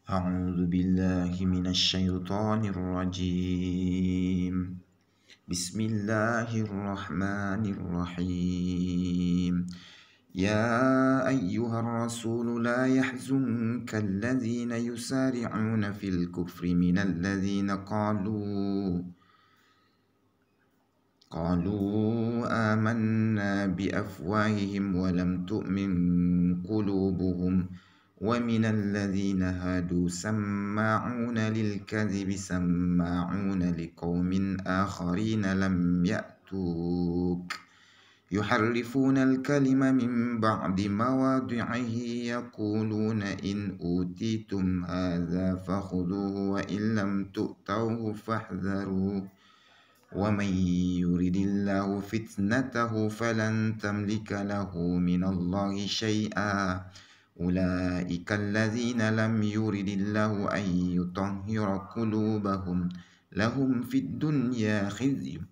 أعوذ بالله من الشيطان الرجيم. بسم الله الرحمن الرحيم. يا أيها الرسول لا يحزنك الذين يسارعون في الكفر من الذين قالوا آمنا بأفواههم ولم تؤمن قلوبهم ومن الذين هادوا سماعون للكذب سماعون لقوم آخرين لم يأتوك يحرفون الكلم من بعد مواضعه يقولون إن أوتيتم هذا فخذوه وإن لم تؤتوه فاحذروا ومن يرد الله فتنته فلن تملك له من الله شيئا أولئك الذين لم يرد الله أن يطهر قلوبهم لهم في الدنيا خزي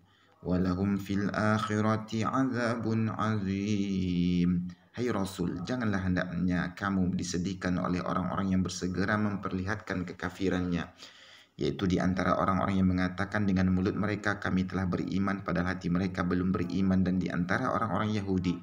ولهم في الآخرة عذاب عظيم. Hai Rasul, janganlah hendaknya kamu disedihkan oleh orang-orang yang bersegera memperlihatkan kekafirannya, yaitu di antara orang-orang yang mengatakan dengan mulut mereka kami telah beriman padahal hati mereka belum beriman, dan di antara orang-orang Yahudi.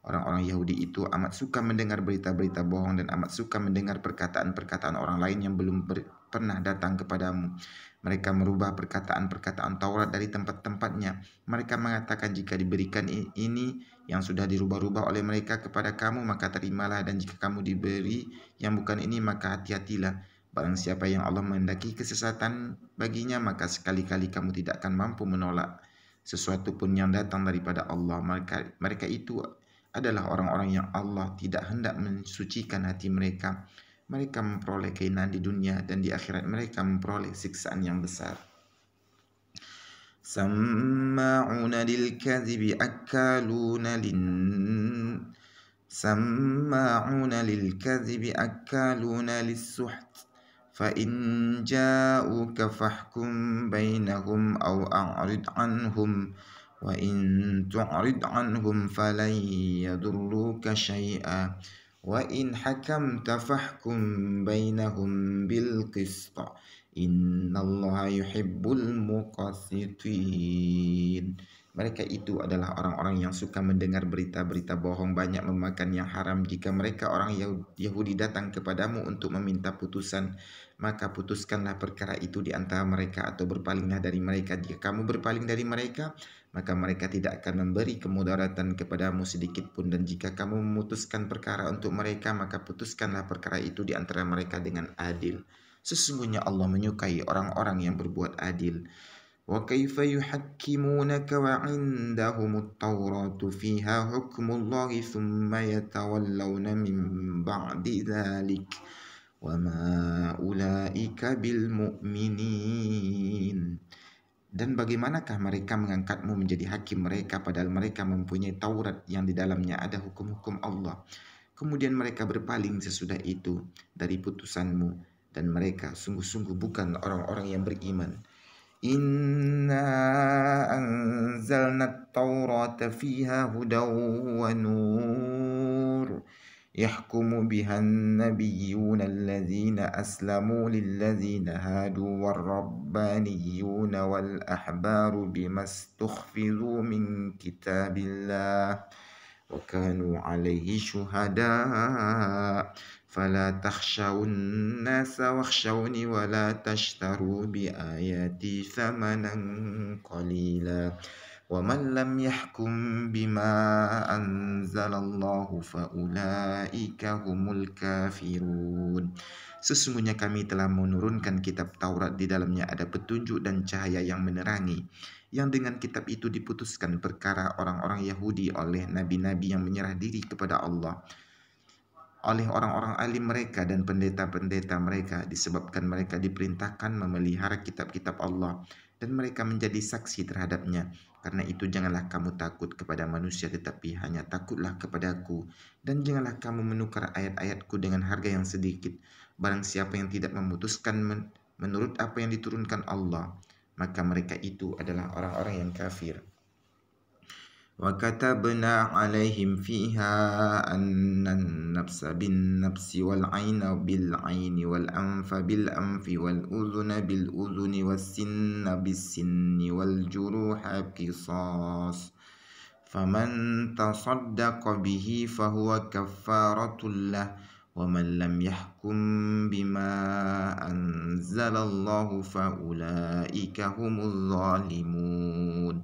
Orang-orang Yahudi itu amat suka mendengar berita-berita bohong dan amat suka mendengar perkataan-perkataan orang lain yang belum pernah datang kepadamu. Mereka merubah perkataan-perkataan Taurat dari tempat-tempatnya. Mereka mengatakan jika diberikan ini yang sudah dirubah-rubah oleh mereka kepada kamu maka terimalah, dan jika kamu diberi yang bukan ini maka hati-hatilah. Barang siapa yang Allah menghendaki kesesatan baginya maka sekali-kali kamu tidak akan mampu menolak sesuatu pun yang datang daripada Allah. Mereka itu adalah orang-orang yang Allah tidak hendak mensucikan hati mereka. Mereka memperoleh keindahan di dunia dan di akhirat mereka memperoleh siksaan yang besar. Samma'una lil kadhibi akaluna lis-suht فإن جاءوك فاحكم بينهم أو أعرض عنهم وإن تعرض عنهم فلن يضروك شيئا وإن حكمت فاحكم بينهم بالقسط إن الله يحب المقسطين. Mereka itu adalah orang-orang yang suka mendengar berita-berita bohong, banyak memakan yang haram. Jika mereka orang Yahudi datang kepadamu untuk meminta putusan, maka putuskanlah perkara itu di antara mereka atau berpalinglah dari mereka. Jika kamu berpaling dari mereka, maka mereka tidak akan memberi kemudaratan kepadamu sedikit pun. Dan jika kamu memutuskan perkara untuk mereka, maka putuskanlah perkara itu di antara mereka dengan adil. Sesungguhnya Allah menyukai orang-orang yang berbuat adil. وَكَيْفَ يُحَكِّمُونَكَ وَعِنْدَهُمُ التَّوْرَاةُ فِيهَا حُكْمُ اللَّهِ ثُمَّ يَتَوَلَّوْنَ مِنْ بَعْدِ ذَلِكَ وَمَا أُولَئِكَ بِالْمُؤْمِنِينَ. Dan bagaimanakah mereka mengangkatmu menjadi hakim mereka padahal mereka mempunyai Taurat yang di dalamnya ada hukum-hukum Allah. Kemudian mereka berpaling sesudah itu dari putusanmu, dan mereka sungguh-sungguh bukan orang-orang yang beriman. Inna anzalna at-taurata fiha hudaw wa nur yahkumu biha an-nabiyyuna alladhina aslamu lilladhina hadu war-rabbaniyuna wal-ahbaru bima istukhfizu min kitabillah wa kanu alayhi syuhada فلا تخشوا الناس واخشوني ولا تشتروا بآياتي ثمنا قليلا ومن لم يحكم بما أنزل الله فأولئك هم الكافرون. Sesungguhnya kami telah menurunkan kitab Taurat, di dalamnya ada petunjuk dan cahaya yang menerangi, yang dengan kitab itu diputuskan perkara orang-orang Yahudi oleh nabi-nabi yang menyerah diri kepada Allah, oleh orang-orang alim mereka dan pendeta-pendeta mereka, disebabkan mereka diperintahkan memelihara kitab-kitab Allah dan mereka menjadi saksi terhadapnya. Karena itu janganlah kamu takut kepada manusia, tetapi hanya takutlah kepadaku, dan janganlah kamu menukar ayat-ayatku dengan harga yang sedikit. Barang siapa yang tidak memutuskan menurut apa yang diturunkan Allah, maka mereka itu adalah orang-orang yang kafir. وكتبنا عليهم فيها أن النفس بالنفس والعين بالعين والأنف بالأنف والأذن بالأذن والسن بالسن والجروح قصاص فمن تصدق به فهو كفارة له ومن لم يحكم بما أنزل الله فأولئك هم الظالمون.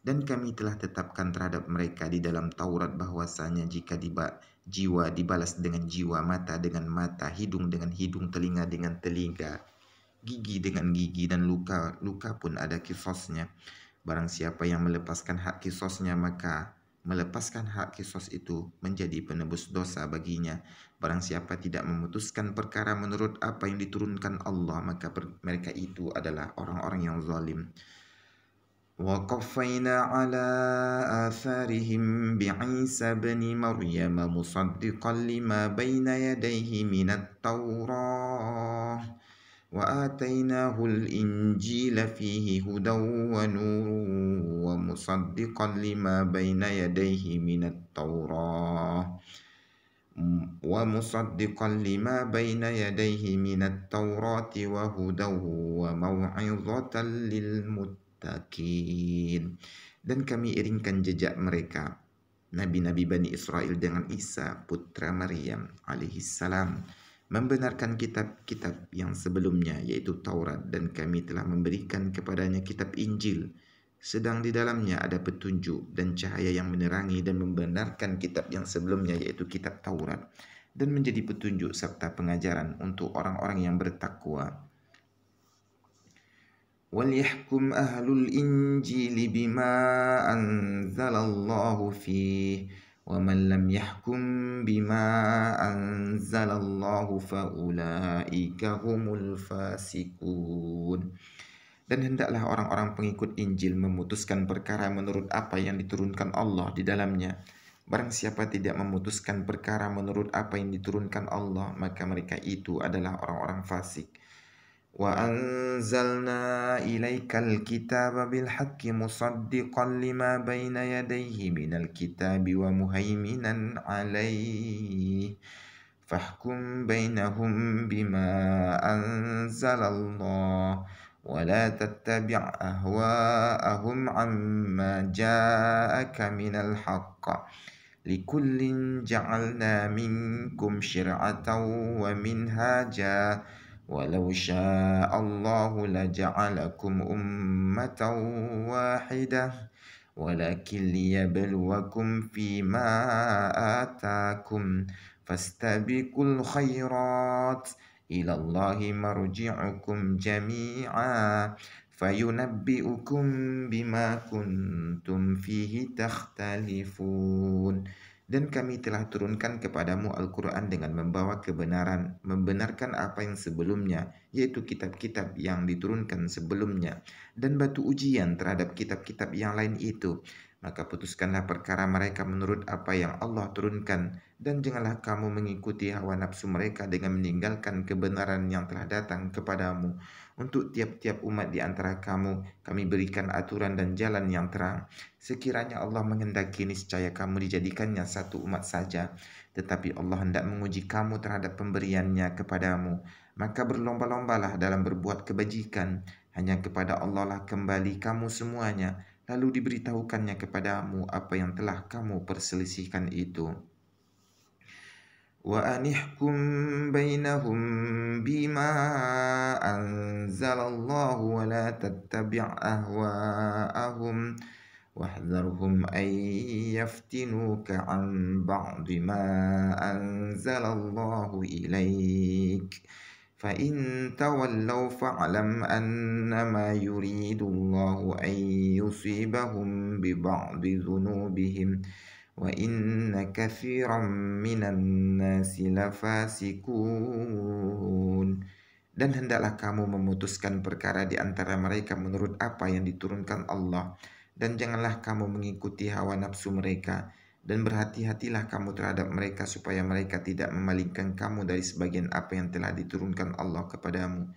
Dan kami telah tetapkan terhadap mereka di dalam Taurat bahwasanya jika jiwa dibalas dengan jiwa, mata dengan mata, hidung dengan hidung, telinga dengan telinga, gigi dengan gigi, dan luka pun ada qisasnya. Barang siapa yang melepaskan hak qisasnya, maka melepaskan hak qisas itu menjadi penebus dosa baginya. Barang siapa tidak memutuskan perkara menurut apa yang diturunkan Allah, maka mereka itu adalah orang-orang yang zalim. وقفينا على آثارهم بعيسى بن مريم مصدقا لما بين يديه من التوراة وآتيناه الإنجيل فيه هدى ونور ومصدقا لما بين يديه من التوراة وهدى وموعظة للمتقين. Dan kami iringkan jejak mereka, nabi-nabi Bani Israel, dengan Isa putra Maryam alaihissalam, membenarkan kitab-kitab yang sebelumnya, yaitu Taurat, dan kami telah memberikan kepadanya kitab Injil, sedang di dalamnya ada petunjuk dan cahaya yang menerangi dan membenarkan kitab yang sebelumnya, yaitu kitab Taurat, dan menjadi petunjuk serta pengajaran untuk orang-orang yang bertakwa. وَلْيَحْكُمْ أَهْلُ الْإِنْجِيلِ بِمَا أَنْزَلَ اللَّهُ فِيهِ وَمَنْ لَمْ يَحْكُمْ بِمَا أَنْزَلَ اللَّهُ فَأُولَئِكَ هُمُ الْفَاسِقُونَ. Dan hendaklah orang-orang pengikut Injil memutuskan perkara menurut apa yang diturunkan Allah di dalamnya. Barang siapa tidak memutuskan perkara menurut apa yang diturunkan Allah, maka mereka itu adalah orang-orang fasik. وَأَنزَلْنَا إِلَيْكَ الْكِتَابَ بِالْحَقِّ مُصَدِّقًا لِمَا بَيْنَ يَدَيْهِ مِنَ الْكِتَابِ وَمُهَيْمِنًا عَلَيْهِ فَاحْكُمْ بَيْنَهُمْ بِمَا أَنزَلَ اللَّهُ وَلَا تَتَّبِعْ أَهْوَاءَهُمْ عَمَّا جَاءَكَ مِنَ الْحَقِّ لِكُلٍّ جَعَلْنَا مِنْكُمْ شِرْعَةً وَمِنْهَاجًا وَلَوْ شَاءَ اللَّهُ لَجَعَلَكُمْ أُمَّةً وَاحِدَةً وَلَكِنْ لِيَبْلُوَكُمْ فِيمَا آتَاكُمْ فَاسْتَبِقُوا الْخَيْرَاتِ إِلَى اللَّهِ مَرْجِعُكُمْ جَمِيعًا فَيُنَبِّئُكُمْ بِمَا كُنْتُمْ فِيهِ تَخْتَلِفُونَ. Dan kami telah turunkan kepadamu Al-Quran dengan membawa kebenaran, membenarkan apa yang sebelumnya, yaitu kitab-kitab yang diturunkan sebelumnya, dan batu ujian terhadap kitab-kitab yang lain itu. Maka putuskanlah perkara mereka menurut apa yang Allah turunkan, dan janganlah kamu mengikuti hawa nafsu mereka dengan meninggalkan kebenaran yang telah datang kepadamu. Untuk tiap-tiap umat di antara kamu, kami berikan aturan dan jalan yang terang. Sekiranya Allah menghendaki, niscaya kamu dijadikannya satu umat saja. Tetapi Allah hendak menguji kamu terhadap pemberiannya kepadamu. Maka berlomba-lombalah dalam berbuat kebajikan. Hanya kepada Allah lah kembali kamu semuanya. Lalu diberitahukannya kepadamu apa yang telah kamu perselisihkan itu. وَأَنِحْكُمْ بَيْنَهُمْ بِمَا أَنْزَلَ اللَّهُ وَلَا تَتَّبِعْ أَهْوَاءَهُمْ وَاحْذَرْهُمْ أَنْ يَفْتِنُوكَ عَنْ بَعْضِ مَا أَنْزَلَ اللَّهُ إِلَيْكَ فَإِنْ تَوَلَّوْا فَاعْلَمْ أَنَّمَا يُرِيدُ اللَّهُ أَنْ يُصِيبَهُمْ بِبَعْضِ ذُنُوبِهِمْ وَإِنَّ كَثِيرًا مِنَ النَّاسِ لَفَاسِقُونَ. Dan hendaklah kamu memutuskan perkara di antara mereka menurut apa yang diturunkan Allah, dan janganlah kamu mengikuti hawa nafsu mereka, dan berhati-hatilah kamu terhadap mereka supaya mereka tidak memalingkan kamu dari sebagian apa yang telah diturunkan Allah kepadamu.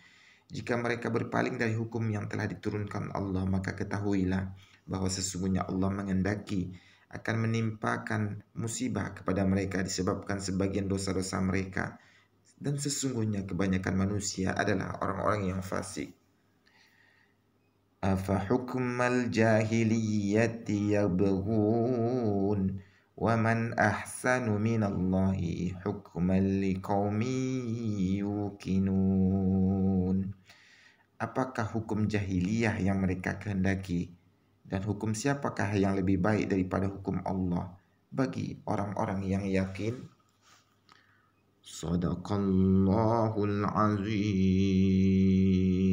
Jika mereka berpaling dari hukum yang telah diturunkan Allah, maka ketahuilah bahwa sesungguhnya Allah menghendaki akan menimpakan musibah kepada mereka disebabkan sebagian dosa-dosa mereka. Dan sesungguhnya kebanyakan manusia adalah orang-orang yang fasik. Afa hukmal jahiliyyati yabghun wa man ahsanu minallahi hukman liqaumin yuqinun. Apakah hukum jahiliyah yang mereka kehendaki? Dan hukum siapakah yang lebih baik daripada hukum Allah bagi orang-orang yang yakin? Sadaqallahul azim.